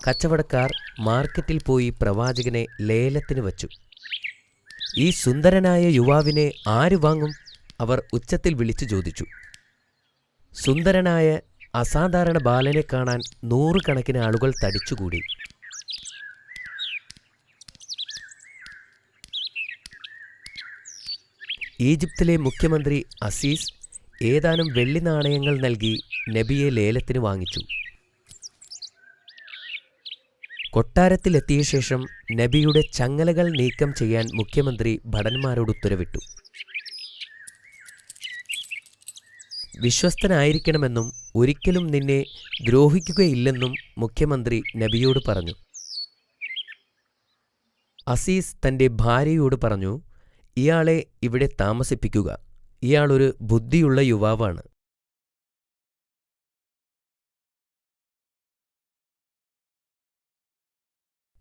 കച്ചവടക്കാർ മാർക്കറ്റിൽ പോയി പ്രവാചകനെ ലേലത്തിന് വച്ചു. ഈ സുന്ദരനായ യുവാവിനെ ആര് വാങ്ങും? അവർ ഉച്ചത്തിൽ വിളിച്ചു ചോദിച്ചു. സുന്ദരനായ അസാധാരണ ബാലനെ കാണാൻ 100 കണക്കിന് ആളുകൾ തടിച്ചുകൂടി. ഈജിപ്തിലെ മുഖ്യമന്ത്രി അസീസ് ഏതാനും വെള്ളി നാണയങ്ങൾ നൽകി നബിയെ ലേലത്തിന് വാങ്ങിച്ചു. കൊട്ടാരത്തിലെത്തിയ ശേഷം നബിയുടെ ചങ്ങലകൾ നീക്കം ചെയ്യാൻ മുഖ്യമന്ത്രി ഭടന്മാരോട് ഉത്തരവിട്ടു. വിശ്വസ്തനായിരിക്കണമെന്നും ഒരിക്കലും നിന്നെ ദ്രോഹിക്കുകയില്ലെന്നും മുഖ്യമന്ത്രി നബിയോട് പറഞ്ഞു. അസീസ് തൻ്റെ ഭാര്യയോട് പറഞ്ഞു, ഇയാളെ ഇവിടെ താമസിപ്പിക്കുക. ഇയാളൊരു ബുദ്ധിയുള്ള യുവാവാണ്.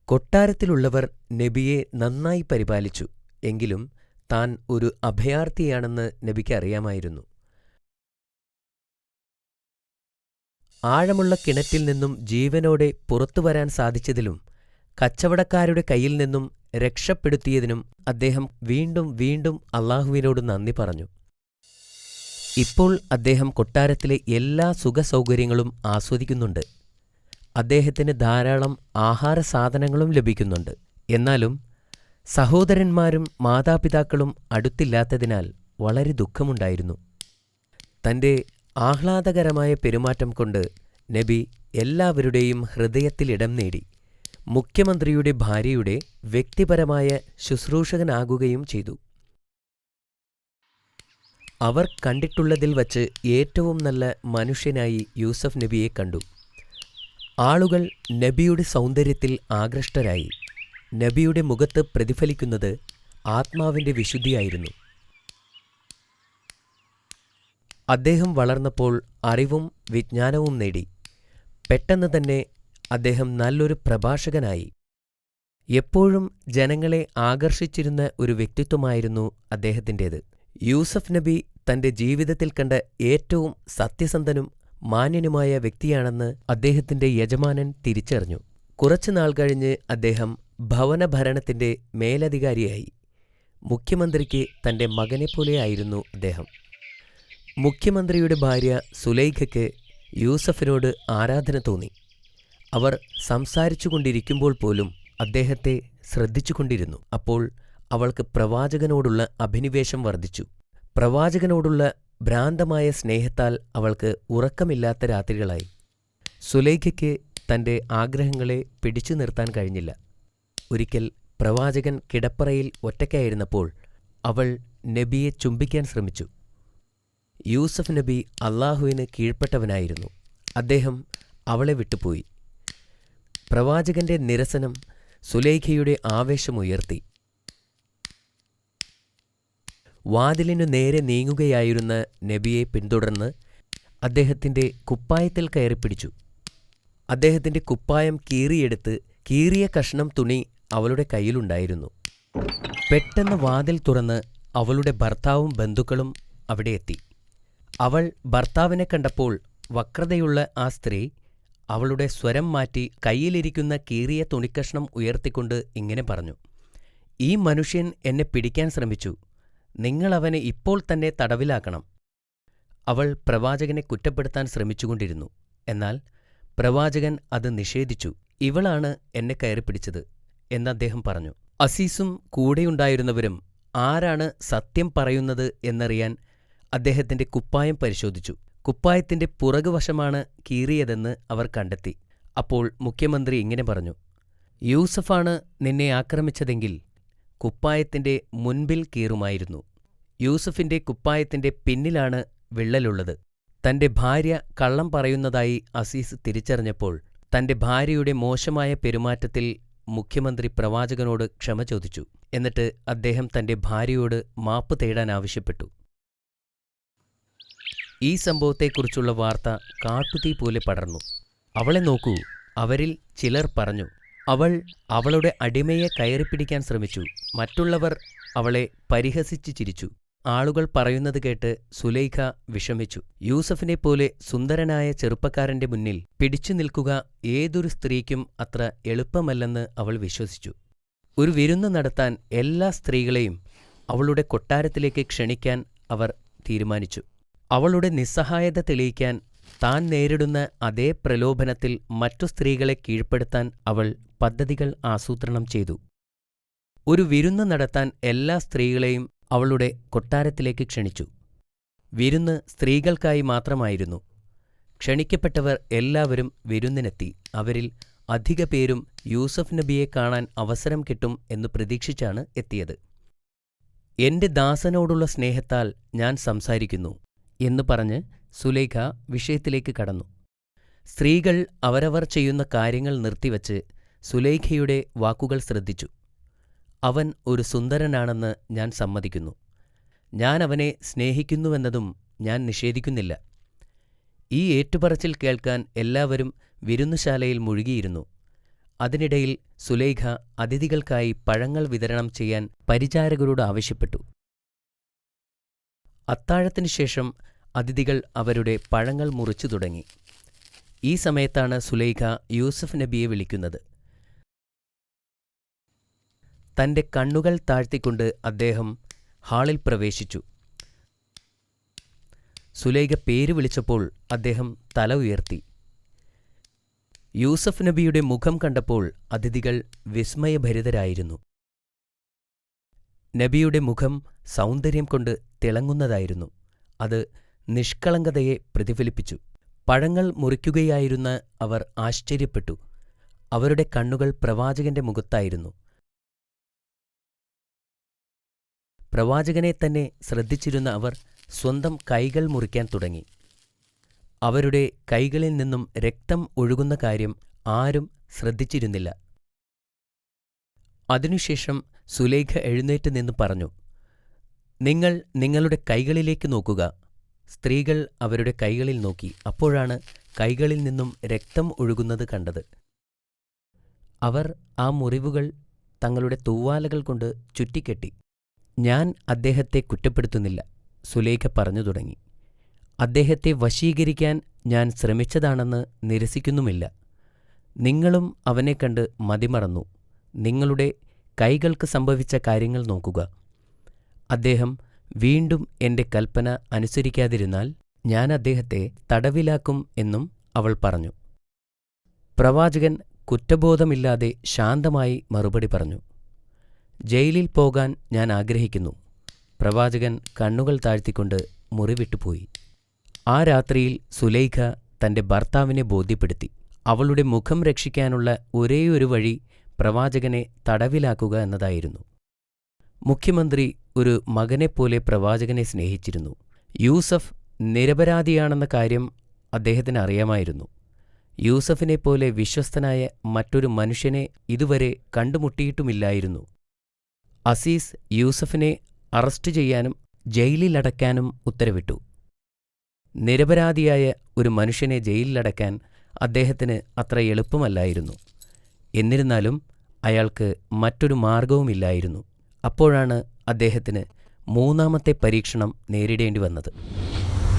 കൊട്ടാരത്തിലുള്ളവർ നബിയെ നന്നായി പരിപാലിച്ചു. എങ്കിലും താൻ ഒരു അഭയാർത്ഥിയാണെന്ന് നബിക്ക് അറിയാമായിരുന്നു. ആഴമുള്ള കിണറ്റിൽ നിന്നും ജീവനോടെ പുറത്തുവരാൻ സാധിച്ചതിലും കച്ചവടക്കാരുടെ കയ്യിൽ നിന്നും രക്ഷപ്പെടുത്തിയതിനും അദ്ദേഹം വീണ്ടും വീണ്ടും അല്ലാഹുവിനോട് നന്ദി പറഞ്ഞു. ഇപ്പോൾ അദ്ദേഹം കൊട്ടാരത്തിലെ എല്ലാ സുഖസൗകര്യങ്ങളും ആസ്വദിക്കുന്നുണ്ട്. അദ്ദേഹത്തിന് ധാരാളം ആഹാരസാധനങ്ങളും ലഭിക്കുന്നുണ്ട്. എന്നാലും സഹോദരന്മാരും മാതാപിതാക്കളും അടുത്തില്ലാത്തതിനാൽ വളരെ ദുഃഖമുണ്ടായിരുന്നു. തൻ്റെ ആഹ്ലാദകരമായ പെരുമാറ്റം കൊണ്ട് നബി എല്ലാവരുടെയും ഹൃദയത്തിൽ ഇടം നേടി. മുഖ്യമന്ത്രിയുടെ ഭാര്യയുടെ വ്യക്തിപരമായ ശുശ്രൂഷകനാകുകയും ചെയ്തു. അവർ കണ്ടിട്ടുള്ളതിൽ വച്ച് ഏറ്റവും നല്ല മനുഷ്യനായി യൂസഫ് നബിയെ കണ്ടു. ആളുകൾ നബിയുടെ സൗന്ദര്യത്തിൽ ആകൃഷ്ടരായി. നബിയുടെ മുഖത്ത് പ്രതിഫലിക്കുന്നത് ആത്മാവിൻ്റെ വിശുദ്ധിയായിരുന്നു. അദ്ദേഹം വളർന്നപ്പോൾ അറിവും വിജ്ഞാനവും നേടി. പെട്ടെന്ന് തന്നെ അദ്ദേഹം നല്ലൊരു പ്രഭാഷകനായി. എപ്പോഴും ജനങ്ങളെ ആകർഷിച്ചിരുന്ന ഒരു വ്യക്തിത്വമായിരുന്നു അദ്ദേഹത്തിൻ്റേത്. യൂസഫ് നബി തൻ്റെ ജീവിതത്തിൽ കണ്ട ഏറ്റവും സത്യസന്ധനും മാന്യനുമായ വ്യക്തിയാണെന്ന് അദ്ദേഹത്തിൻ്റെ യജമാനൻ തിരിച്ചറിഞ്ഞു. കുറച്ചുനാൾ കഴിഞ്ഞ് അദ്ദേഹം ഭവനഭരണത്തിൻ്റെ മേലധികാരിയായി. മുഖ്യമന്ത്രിക്ക് തൻ്റെ മകനെപ്പോലെയായിരുന്നു അദ്ദേഹം. മുഖ്യമന്ത്രിയുടെ ഭാര്യ സുലൈഖയ്ക്ക് യൂസഫിനോട് ആരാധന തോന്നി. അവർ സംസാരിച്ചുകൊണ്ടിരിക്കുമ്പോൾ പോലും അദ്ദേഹത്തെ ശ്രദ്ധിച്ചുകൊണ്ടിരുന്നു. അപ്പോൾ അവൾക്ക് പ്രവാചകനോടുള്ള അഭിനിവേശം വർദ്ധിച്ചു. പ്രവാചകനോടുള്ള ഭ്രാന്തമായ സ്നേഹത്താൽ അവൾക്ക് ഉറക്കമില്ലാത്ത രാത്രികളായി. സുലൈഖയ്ക്ക് തൻ്റെ ആഗ്രഹങ്ങളെ പിടിച്ചു നിർത്താൻ കഴിഞ്ഞില്ല. ഒരിക്കൽ പ്രവാചകൻ കിടപ്പറയിൽ ഒറ്റയ്ക്കായിരുന്നപ്പോൾ അവൾ നബിയെ ചുംബിക്കാൻ ശ്രമിച്ചു. യൂസഫ് നബി അല്ലാഹുവിന് കീഴ്പ്പെട്ടവനായിരുന്നു. അദ്ദേഹം അവളെ വിട്ടുപോയി. പ്രവാചകന്റെ നിരസനം സുലൈഖയുടെ ആവേശമുയർത്തി. വാതിലിനു നേരെ നീങ്ങുകയായിരുന്ന നബിയെ പിന്തുടർന്ന് അദ്ദേഹത്തിൻ്റെ കുപ്പായത്തിൽ കയറിപ്പിടിച്ചു. അദ്ദേഹത്തിൻ്റെ കുപ്പായം കീറിയെടുത്ത് കീറിയ കഷ്ണം തുണി അവളുടെ കയ്യിലുണ്ടായിരുന്നു. പെട്ടെന്ന് വാതിൽ തുറന്ന് അവളുടെ ഭർത്താവും ബന്ധുക്കളും അവിടെ എത്തി. അവൾ ഭർത്താവിനെ കണ്ടപ്പോൾ വക്രതയുള്ള ആ സ്ത്രീ അവളുടെ സ്വരം മാറ്റി കയ്യിലിരിക്കുന്ന കീറിയ തുണിക്കഷ്ണം ഉയർത്തിക്കൊണ്ട് ഇങ്ങനെ പറഞ്ഞു, ഈ മനുഷ്യൻ എന്നെ പിടിക്കാൻ ശ്രമിച്ചു. നിങ്ങളവനെ ഇപ്പോൾ തന്നെ തടവിലാക്കണം. അവൾ പ്രവാചകനെ കുറ്റപ്പെടുത്താൻ ശ്രമിച്ചുകൊണ്ടിരുന്നു. എന്നാൽ പ്രവാചകൻ അത് നിഷേധിച്ചു. ഇവളാണ് എന്നെ കയറിപ്പിടിച്ചത് എന്ന് അദ്ദേഹം പറഞ്ഞു. അസീസും കൂടെയുണ്ടായിരുന്നവരും ആരാണ് സത്യം പറയുന്നത് എന്നറിയാൻ അദ്ദേഹത്തിൻ്റെ കുപ്പായം പരിശോധിച്ചു. കുപ്പായത്തിൻ്റെ പുറകുവശമാണ് കീറിയതെന്ന് അവർ കണ്ടെത്തി. അപ്പോൾ മുഖ്യമന്ത്രി ഇങ്ങനെ പറഞ്ഞു, യൂസഫാണ് നിന്നെ ആക്രമിച്ചതെങ്കിൽ കുപ്പായത്തിൻ്റെ മുൻപിൽ കീറുമായിരുന്നു. യൂസഫിൻ്റെ കുപ്പായത്തിൻ്റെ പിന്നിലാണ് വിള്ളലുള്ളത്. തൻ്റെ ഭാര്യ കള്ളം പറയുന്നതായി അസീസ് തിരിച്ചറിഞ്ഞപ്പോൾ തൻ്റെ ഭാര്യയുടെ മോശമായ പെരുമാറ്റത്തിൽ മുഖ്യമന്ത്രി പ്രവാചകനോട് ക്ഷമ ചോദിച്ചു. എന്നിട്ട് അദ്ദേഹം തൻ്റെ ഭാര്യയോട് മാപ്പ് തേടാൻ ആവശ്യപ്പെട്ടു. ഈ സംഭവത്തെക്കുറിച്ചുള്ള വാർത്ത കാട്ടുതീ പോലെ പടർന്നു. അവളെ നോക്കൂ, അവരിൽ ചിലർ പറഞ്ഞു, അവൾ അവളുടെ അടിമയെ കയറിപ്പിടിക്കാൻ ശ്രമിച്ചു. മറ്റുള്ളവർ അവളെ പരിഹസിച്ചു ചിരിച്ചു. ആളുകൾ പറയുന്നത് കേട്ട് സുലൈഖ വിഷമിച്ചു. യൂസഫിനെപ്പോലെ സുന്ദരനായ ചെറുപ്പക്കാരന്റെ മുന്നിൽ പിടിച്ചു നിൽക്കുക ഏതൊരു സ്ത്രീക്കും അത്ര എളുപ്പമല്ലെന്ന് അവൾ വിശ്വസിച്ചു. ഒരു വിരുന്ന് നടത്താൻ എല്ലാ സ്ത്രീകളെയും അവളുടെ കൊട്ടാരത്തിലേക്ക് ക്ഷണിക്കാൻ അവർ തീരുമാനിച്ചു. അവളുടെ നിസ്സഹായത തെളിയിക്കാൻ താൻ നേരിടുന്ന അതേ പ്രലോഭനത്തിൽ മറ്റു സ്ത്രീകളെ കീഴ്പ്പെടുത്താൻ അവൾ പദ്ധതികൾ ആസൂത്രണം ചെയ്തു. ഒരു വിരുന്ന് നടത്താൻ എല്ലാ സ്ത്രീകളെയും അവളുടെ കൊട്ടാരത്തിലേക്ക് ക്ഷണിച്ചു. വിരുന്ന് സ്ത്രീകൾക്കായി മാത്രമായിരുന്നു. ക്ഷണിക്കപ്പെട്ടവർ എല്ലാവരും വിരുന്നിനെത്തി. അവരിൽ അധിക പേരും യൂസഫ് നബിയെ കാണാൻ അവസരം കിട്ടും എന്നു പ്രതീക്ഷിച്ചാണ് എത്തിയത്. എന്റെ ദാസനോടുള്ള സ്നേഹത്താൽ ഞാൻ സംസാരിക്കുന്നു എന്നു പറഞ്ഞ് സുലൈഖ വിഷയത്തിലേക്ക് കടന്നു. സ്ത്രീകൾ അവരവർ ചെയ്യുന്ന കാര്യങ്ങൾ നിർത്തിവച്ച് സുലൈഖയുടെ വാക്കുകൾ ശ്രദ്ധിച്ചു. അവൻ ഒരു സുന്ദരനാണെന്ന് ഞാൻ സമ്മതിക്കുന്നു. ഞാൻ അവനെ സ്നേഹിക്കുന്നുവെന്നതും ഞാൻ നിഷേധിക്കുന്നില്ല. ഈ ഏറ്റുപറച്ചിൽ കേൾക്കാൻ എല്ലാവരും വിരുന്നുശാലയിൽ മുഴുകിയിരുന്നു. അതിനിടയിൽ സുലൈഖ അതിഥികൾക്കായി പഴങ്ങൾ വിതരണം ചെയ്യാൻ പരിചാരകരോട് ആവശ്യപ്പെട്ടു. അത്താഴത്തിനു ശേഷം അതിഥികൾ അവരുടെ പഴങ്ങൾ മുറിച്ചു തുടങ്ങി. ഈ സമയത്താണ് സുലൈഖ യൂസഫ് നബിയെ വിളിക്കുന്നത്. തന്റെ കണ്ണുകൾ താഴ്ത്തിക്കൊണ്ട് അദ്ദേഹം ഹാളിൽ പ്രവേശിച്ചു. സുലൈഖ പേര് വിളിച്ചപ്പോൾ അദ്ദേഹം തല ഉയർത്തി. യൂസഫ് നബിയുടെ മുഖം കണ്ടപ്പോൾ അതിഥികൾ വിസ്മയഭരിതരായിരുന്നു. നബിയുടെ മുഖം സൗന്ദര്യം കൊണ്ട് തിളങ്ങുന്നതായിരുന്നു. അത് നിഷ്കളങ്കതയെ പ്രതിഫലിപ്പിച്ചു. പഴങ്ങൾ മുറിക്കുകയായിരുന്ന അവർ ആശ്ചര്യപ്പെട്ടു. അവരുടെ കണ്ണുകൾ പ്രവാചകന്റെ മുഖത്തായിരുന്നു. പ്രവാചകനെ തന്നെ ശ്രദ്ധിച്ചിരുന്ന അവർ സ്വന്തം കൈകൾ മുറിക്കാൻ തുടങ്ങി. അവരുടെ കൈകളിൽ നിന്നും രക്തം ഒഴുകുന്ന കാര്യം ആരും ശ്രദ്ധിച്ചിരുന്നില്ല. അതിനുശേഷം സുലൈഖ എഴുന്നേറ്റ് നിന്ന് പറഞ്ഞു, നിങ്ങൾ നിങ്ങളുടെ കൈകളിലേക്ക് നോക്കുക. സ്ത്രീകൾ അവരുടെ കൈകളിൽ നോക്കി. അപ്പോഴാണ് കൈകളിൽ നിന്നും രക്തം ഒഴുകുന്നത് കണ്ടത്. അവർ ആ മുറിവുകൾ തങ്ങളുടെ തൂവാലകൾ കൊണ്ട് ചുറ്റിക്കെട്ടി. ഞാൻ അദ്ദേഹത്തെ കുറ്റപ്പെടുത്തുന്നില്ല, സുലൈഖ പറഞ്ഞു തുടങ്ങി. അദ്ദേഹത്തെ വശീകരിക്കാൻ ഞാൻ ശ്രമിച്ചതാണെന്ന് നിരസിക്കുന്നുമില്ല. നിങ്ങളും അവനെ കണ്ട് മതിമറന്നു. നിങ്ങളുടെ കൈകൾക്ക് സംഭവിച്ച കാര്യങ്ങൾ നോക്കുക. അദ്ദേഹം വീണ്ടും എന്റെ കൽപ്പന അനുസരിക്കാതിരുന്നാൽ ഞാൻ അദ്ദേഹത്തെ തടവിലാക്കും എന്നും അവൾ പറഞ്ഞു. പ്രവാചകൻ കുറ്റബോധമില്ലാതെ ശാന്തമായി മറുപടി പറഞ്ഞു, ജയിലിൽ പോകാൻ ഞാൻ ആഗ്രഹിക്കുന്നു. പ്രവാചകൻ കണ്ണുകൾ താഴ്ത്തിക്കൊണ്ട് മുറി വിട്ടുപോയി. ആ രാത്രിയിൽ സുലൈഖ തന്റെ ഭർത്താവിനെ ബോധ്യപ്പെടുത്തി. അവളുടെ മുഖം രക്ഷിക്കാനുള്ള ഒരേയൊരു വഴി പ്രവാചകനെ തടവിലാക്കുക എന്നതായിരുന്നു. മുഖ്യമന്ത്രി ഒരു മകനെപ്പോലെ പ്രവാചകനെ സ്നേഹിച്ചിരുന്നു. യൂസഫ് നിരപരാധിയാണെന്ന കാര്യം അദ്ദേഹത്തിന് അറിയാമായിരുന്നു. യൂസഫിനെപ്പോലെ വിശ്വസ്തനായ മറ്റൊരു മനുഷ്യനെ ഇതുവരെ കണ്ടുമുട്ടിയിട്ടുമില്ലായിരുന്നു. അസീസ് യൂസഫിനെ അറസ്റ്റ് ചെയ്യാനും ജയിലിലടയ്ക്കാനും ഉത്തരവിട്ടു. നിരപരാധിയായ ഒരു മനുഷ്യനെ ജയിലിലടയ്ക്കാൻ അദ്ദേഹത്തിന് അത്ര എളുപ്പമല്ലായിരുന്നു. എന്നിരുന്നാലും അയാൾക്ക് മറ്റൊരു മാർഗവുമില്ലായിരുന്നു. അപ്പോഴാണ് അദ്ദേഹത്തിന് മൂന്നാമത്തെ പരീക്ഷണം നേരിടേണ്ടി വന്നത്.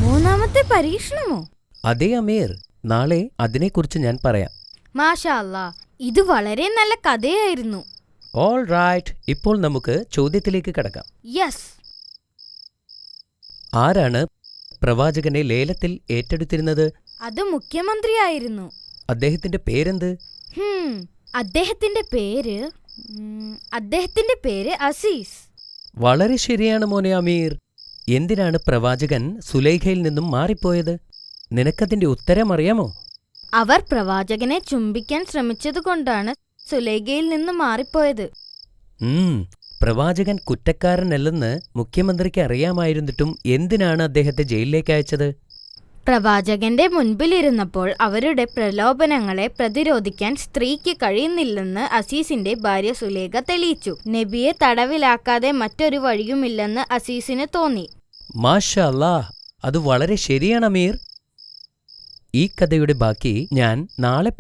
മൂന്നാമത്തെ പരീക്ഷണമോ? അതേ അമീർ, നാളെ അതിനെക്കുറിച്ച് ഞാൻ പറയാം. മാഷാ അല്ലാ, ഇത് വളരെ നല്ല കഥയായിരുന്നു. ഓൾ റൈറ്റ്, ഇപ്പോൾ നമുക്ക് ചോദ്യത്തിലേക്ക് കടക്കാം. യെസ്. ആരാണ് പ്രവാചകനെ ലേലത്തിൽ ഏറ്റെടുത്തിരുന്നത്? അത് മുഖ്യമന്ത്രിയായിരുന്നു. അദ്ദേഹത്തിന്റെ പേരെന്ത്? അദ്ദേഹത്തിന്റെ പേര് അസീസ്. വളരെ ശരിയാണ് മോനെ അമീർ. എന്തിനാണ് പ്രവാചകൻ സുലൈഖയിൽ നിന്നും മാറിപ്പോയത്? നിനക്കതിന്റെ ഉത്തരം അറിയാമോ? അവർ പ്രവാചകനെ ചുംബിക്കാൻ ശ്രമിച്ചതുകൊണ്ടാണ് സുലൈഖയിൽ നിന്ന് മാറിപ്പോയത്. പ്രവാചകൻ കുറ്റക്കാരനല്ലെന്ന് മുഖ്യമന്ത്രിക്ക് അറിയാമായിരുന്നിട്ടും എന്തിനാണ് അദ്ദേഹത്തെ ജയിലിലേക്ക് അയച്ചത്? പ്രവാചകന്റെ മുൻപിലിരുന്നപ്പോൾ അവരുടെ പ്രലോഭനങ്ങളെ പ്രതിരോധിക്കാൻ സ്ത്രീക്ക് കഴിയുന്നില്ലെന്ന് അസീസിന്റെ ഭാര്യ സുലൈഖ തെളിയിച്ചു. നബിയെ തടവിലാക്കാതെ മറ്റൊരു വഴിയുമില്ലെന്ന് അസീസിന് തോന്നി. മാഷാ അല്ലാഹ്, അത് വളരെ ശരിയാണ് അമീർ. ഈ കഥയുടെ ബാക്കി ഞാൻ നാളെ പറഞ്ഞ